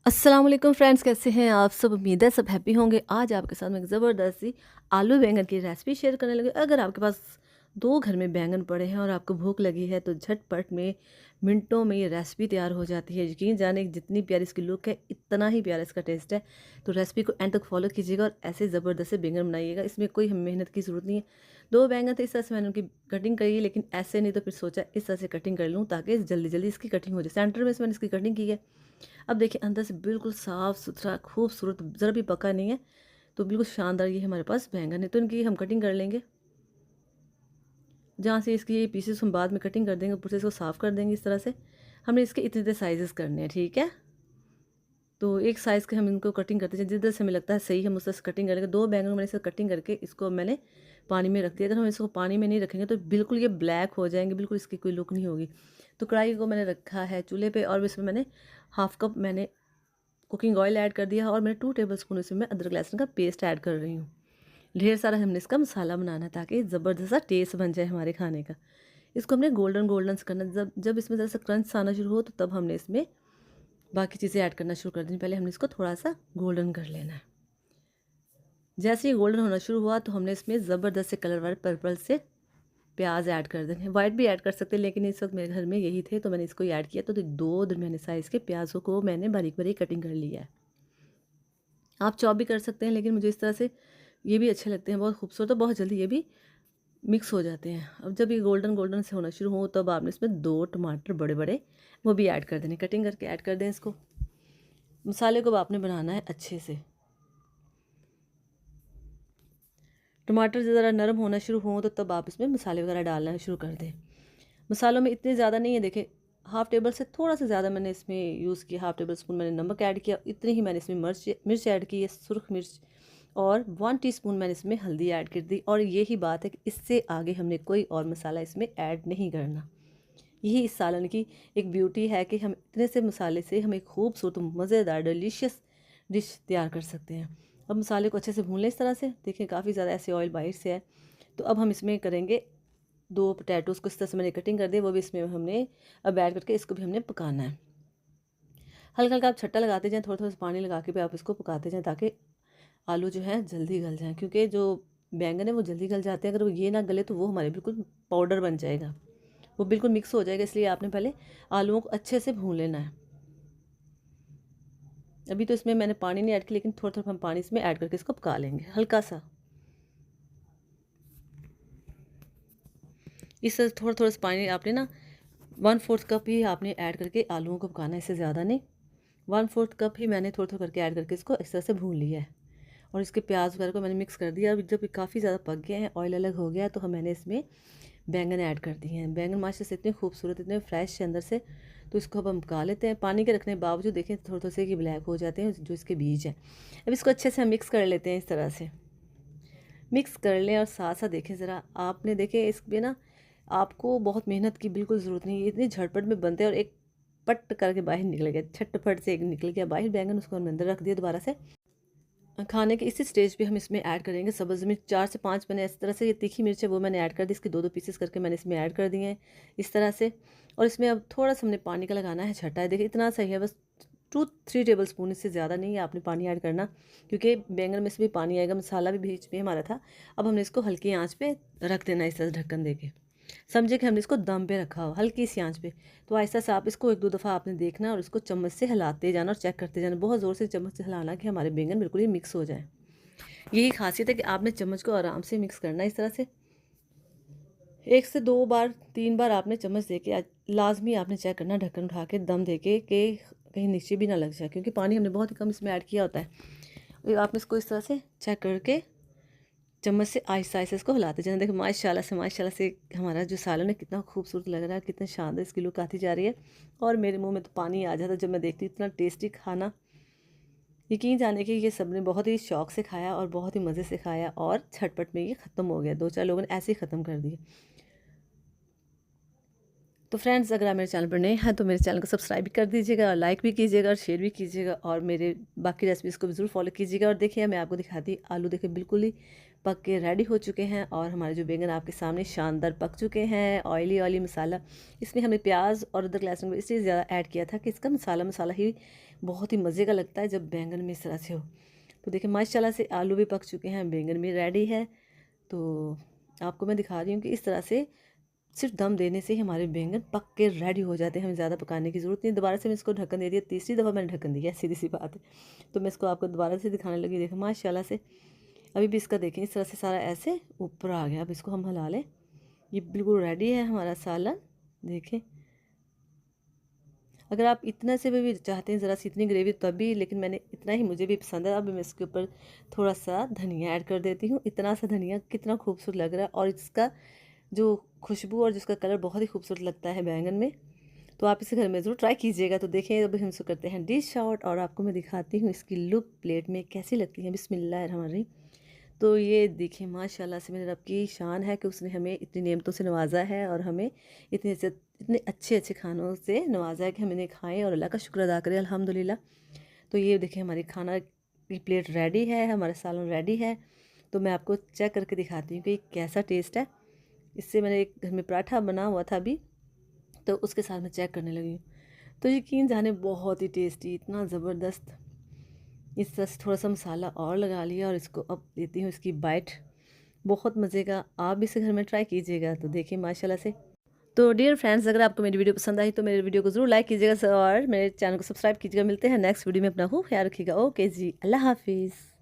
अस्सलाम वालेकुम फ्रेंड्स, कैसे हैं आप सब? उम्मीद है सब हैप्पी होंगे। आज आपके साथ में एक ज़बरदस्त सी आलू बैंगन की रेसिपी शेयर करने लगे। अगर आपके पास दो घर में बैंगन पड़े हैं और आपको भूख लगी है तो झटपट में मिनटों में ये रेसिपी तैयार हो जाती है। यकीन जाने जितनी प्यारी इसकी लुक है इतना ही प्यारा इसका टेस्ट है। तो रेसिपी को एंड तक फॉलो कीजिएगा और ऐसे ज़बरदस्त से बैंगन बनाइएगा। इसमें कोई हम मेहनत की ज़रूरत नहीं है। दो बैंगन थे, इस तरह से मैंने उनकी कटिंग करी है, लेकिन ऐसे नहीं तो फिर सोचा इस तरह से कटिंग कर लूँ ताकि जल्दी जल्दी इसकी कटिंग हो जाए। सेंटर में से मैंने इसकी कटिंग की है। अब देखिए अंदर से बिल्कुल साफ़ सुथरा खूबसूरत, ज़रा भी पका नहीं है। तो बिल्कुल शानदार ये हमारे पास बैंगन है। तो इनकी हम कटिंग कर लेंगे। जहाँ से इसकी ये पीसेस हम बाद में कटिंग कर देंगे, ऊपर से इसको साफ़ कर देंगे। इस तरह से हमने इसके इतने इतने साइज़ेस करने हैं, ठीक है। तो एक साइज़ के हम इनको कटिंग करते हैं, जिधर से हमें लगता है सही हम उससे कटिंग करेंगे। दो बैंगन मैंने इसे कटिंग करके इसको मैंने पानी में रख दिया। अगर हम इसको पानी में नहीं रखेंगे तो बिल्कुल ये ब्लैक हो जाएंगे, बिल्कुल इसकी कोई लुक नहीं होगी। तो कढ़ाई को मैंने रखा है चूल्हे पे और इसमें मैंने हाफ़ कप मैंने कुकिंग ऑयल ऐड कर दिया है और मैंने 2 टेबलस्पून इसमें मैं अदरक लहसुन का पेस्ट ऐड कर रही हूँ। ढेर सारा हमने इसका मसाला बनाना है ताकि ज़बरदस्त सा टेस्ट बन जाए हमारे खाने का। इसको हमने गोल्डन गोल्डन से करना। जब जब इसमें ज़रा सा क्रंच आना शुरू हो तो तब हमने इसमें बाकी चीज़ें ऐड करना शुरू कर देनी। पहले हमने इसको थोड़ा सा गोल्डन कर लेना है। जैसे ही गोल्डन होना शुरू हुआ तो हमने इसमें ज़बरदस्त से कलर वाले पर्पल से प्याज ऐड कर देने हैं। वाइट भी ऐड कर सकते हैं, लेकिन इस वक्त मेरे घर में यही थे तो मैंने इसको ऐड किया। तो दो दरमियाने साइज़ के प्याज़ों को मैंने बारीक बारीक कटिंग कर लिया है। आप चॉप भी कर सकते हैं, लेकिन मुझे इस तरह से ये भी अच्छे लगते हैं, बहुत खूबसूरत और बहुत जल्दी ये भी मिक्स हो जाते हैं। अब जब ये गोल्डन गोल्डन से होना शुरू हो तब आपने इसमें 2 टमाटर बड़े बड़े वो भी ऐड कर देने, कटिंग करके ऐड कर दें इसको। मसाले को अब आपने बनाना है अच्छे से। टमाटर ज़रा नरम होना शुरू हो तो तब आप इसमें मसाले वगैरह डालना शुरू कर दें। मसालों में इतने ज़्यादा नहीं है, देखें हाफ़ टेबल से थोड़ा सा ज़्यादा मैंने इसमें यूज़ किया। हाफ़ टेबल स्पून मैंने नमक ऐड किया, इतनी ही मैंने इसमें मिर्च ऐड की है, सुरख मिर्च। और 1 टीस्पून मैंने इसमें हल्दी ऐड कर दी। और यही बात है कि इससे आगे हमने कोई और मसाला इसमें ऐड नहीं करना। यही इस सालन की एक ब्यूटी है कि हम इतने से मसाले से हम एक खूबसूरत मज़ेदार डिलीशियस डिश तैयार कर सकते हैं। अब मसाले को अच्छे से भून लें इस तरह से। देखिए काफ़ी ज़्यादा ऐसे ऑयल बाहर से है। तो अब हम इसमें करेंगे 2 पोटैटोज़ को इस तरह से मैंने कटिंग कर दी, वो भी इसमें हमने अब ऐड करके इसको भी हमने पकाना है। हल्का हल्का आप छट्टा लगाते जाएँ, थोड़ा थोड़ा सा पानी लगा के भी आप इसको पकाते जाएँ ताकि आलू जो है जल्दी गल जाएँ। क्योंकि जो बैंगन है वो जल्दी गल जाते हैं, अगर वो ये ना गले तो वो हमारे बिल्कुल पाउडर बन जाएगा, वो बिल्कुल मिक्स हो जाएगा। इसलिए आपने पहले आलूओं को अच्छे से भून लेना है। अभी तो इसमें मैंने पानी नहीं ऐड किया, लेकिन थोड़ा थोड़ा हम पानी इसमें ऐड करके इसको पका लेंगे हल्का सा। इस तरह थोड़ा थोड़ा सा पानी आपने ना 1/4 कप ही आपने ऐड करके आलूओं को पकाना है, इससे ज़्यादा नहीं। 1/4 कप ही मैंने थोड़ा थोड़ा करके ऐड करके इसको इस तरह से भून लिया है। और इसके प्याज वगैरह को मैंने मिक्स कर दिया। अब जब काफ़ी ज़्यादा पक गए हैं, ऑयल अलग हो गया, तो मैंने इसमें बैंगन ऐड कर दिए हैं। बैंगन माशाल्लाह से इतने खूबसूरत, इतने फ्रेश है अंदर से। तो इसको अब हम पका लेते हैं। पानी के रखने के बावजूद देखें थोड़े थोड़े से कि ब्लैक हो जाते हैं जो इसके बीज हैं। अब इसको अच्छे से हम मिक्स कर लेते हैं। इस तरह से मिक्स कर लें और साथ साथ देखें ज़रा आपने देखें इसमें ना आपको बहुत मेहनत की बिल्कुल ज़रूरत नहीं है, इतनी झटपट में बनते हैं। और एक पट करके बाहर निकल गया, झटपट से एक निकल गया बाहर बैंगन। उसको हमने अंदर रख दिया दोबारा से। खाने के इसी स्टेज पे हम इसमें ऐड करेंगे सब्ज़ मिर्च। 4 से 5 मैंने इस तरह से ये तीखी मिर्च है वो मैंने ऐड कर दी। इसके 2-2 पीसेस करके मैंने इसमें ऐड कर दिए हैं इस तरह से। और इसमें अब थोड़ा सा हमने पानी का लगाना है छट्टा है। देखिए इतना सही है, बस 2-3 टेबल स्पून, इससे ज़्यादा नहीं है आपने पानी ऐड करना, क्योंकि बैंगन में से भी पानी आएगा। मसाला भी बीच में हमारा था। अब हमने इसको हल्की आंच पे रख देना इस तरह से ढक्कन दे के। समझे कि हमने इसको दम पे रखा हो हल्की सी आंच पे। तो आहिस्ता से आप इसको 1-2 दफ़ा आपने देखना और इसको चम्मच से हिलाते जाना और चेक करते जाना। बहुत ज़ोर से चम्मच से हिलाना कि हमारे बैंगन बिल्कुल ही मिक्स हो जाए। यही खासियत है कि आपने चम्मच को आराम से मिक्स करना है इस तरह से। 1 से 2 बार 3 बार आपने चम्मच देके लाजमी आपने चेक करना, ढक्कन उठा के दम देके कि कहीं नीचे भी ना लग जाए, क्योंकि पानी हमने बहुत ही कम इसमें ऐड किया होता है। आपने इसको इस तरह से चेक करके चम्मच से आहिस्ता आहिस्ता इसको हिलाते जाना। देखो माशाल्लाह से हमारा जो सालन है कितना खूबसूरत लग रहा है, कितना शानदार इसकी लुक आती जा रही है। और मेरे मुंह में तो पानी आ जाता है जब मैं देखती हूँ इतना टेस्टी खाना। यकीन जाने कि ये सब ने बहुत ही शौक से खाया और बहुत ही मज़े से खाया और झटपट में ये ख़त्म हो गया। 2-4 लोगों ने ऐसे ही ख़त्म कर दिए। तो फ्रेंड्स, अगर आप मेरे चैनल पर नए हैं तो मेरे चैनल को सब्सक्राइब भी कर दीजिएगा और लाइक भी कीजिएगा और शेयर भी कीजिएगा और मेरे बाकी रेसिपीज़ को भी ज़रूर फॉलो कीजिएगा। और देखिए मैं आपको दिखाती आलू, देखिए बिल्कुल ही पक के रेडी हो चुके हैं और हमारे जो बैंगन आपके सामने शानदार पक चुके हैं। ऑयली ऑयली मसाला, इसमें हमने प्याज और अदरक लहसुन को इसलिए ज़्यादा ऐड किया था कि इसका मसाला मसाला ही बहुत ही मज़े का लगता है जब बैंगन में इस तरह से हो। तो देखिए माशाल्लाह से आलू भी पक चुके हैं, बैंगन भी रेडी है। तो आपको मैं दिखा रही हूँ कि इस तरह से सिर्फ दम देने से ही हमारे बैंगन पक के रेडी हो जाते हैं, हमें ज़्यादा पकाने की ज़रूरत नहीं। दोबारा से मैं इसको ढक्कन दे दिया, तीसरी दफ़ा मैंने ढक्कन दिया, सीधी सी बात है। तो मैं इसको आपको दोबारा से दिखाने लगी। देखो माशाल्लाह से अभी भी इसका देखें इस तरह से सारा ऐसे ऊपर आ गया। अब इसको हम हिला लें, ये बिल्कुल रेडी है हमारा सालन। देखें, अगर आप इतना से भी चाहते हैं ज़रा सी इतनी ग्रेवी तभी, लेकिन मैंने इतना ही मुझे भी पसंद है। अब मैं इसके ऊपर थोड़ा सा धनिया ऐड कर देती हूँ। इतना सा धनिया कितना खूबसूरत लग रहा है और इसका जो खुशबू और जिसका कलर बहुत ही खूबसूरत लगता है बैंगन में। तो आप इसे घर में ज़रूर ट्राई कीजिएगा। तो देखें अभी हम इसको करते हैं डिश आउट और आपको मैं दिखाती हूँ इसकी लुक प्लेट में कैसी लगती है। बिस्मिल्लाहिर्रहमानिर्रहीम। तो ये देखिए माशाल्लाह से मेरे रब की शान है कि उसने हमें इतनी नेमतों से नवाजा है और हमें इतने अच्छे अच्छे खानों से नवाजा है कि हम इन्हें खाएँ और अल्लाह का शुक्र अदा करें अल्हम्दुलिल्लाह। तो ये देखिए हमारी खाना की प्लेट रेडी है, हमारा सालन रेडी है। तो मैं आपको चेक करके दिखाती हूँ कि कैसा टेस्ट है। इससे मैंने एक घर में पराठा बना हुआ था अभी, तो उसके साथ मैं चेक करने लगी हूँ। तो यकीन जाने बहुत ही टेस्टी, इतना ज़बरदस्त। इस तरह से थोड़ा सा मसाला और लगा लिया और इसको अब देती हूँ इसकी बाइट। बहुत मज़े का, आप भी इसे घर में ट्राई कीजिएगा। तो देखिए माशाल्लाह से। तो डियर फ्रेंड्स, अगर आपको मेरी वीडियो पसंद आई तो मेरे वीडियो को ज़रूर लाइक कीजिएगा और मेरे चैनल को सब्सक्राइब कीजिएगा। मिलते हैं नेक्स्ट वीडियो में, अपना खूब ख्याल रखिएगा। ओके जी, अल्लाह हाफिज़।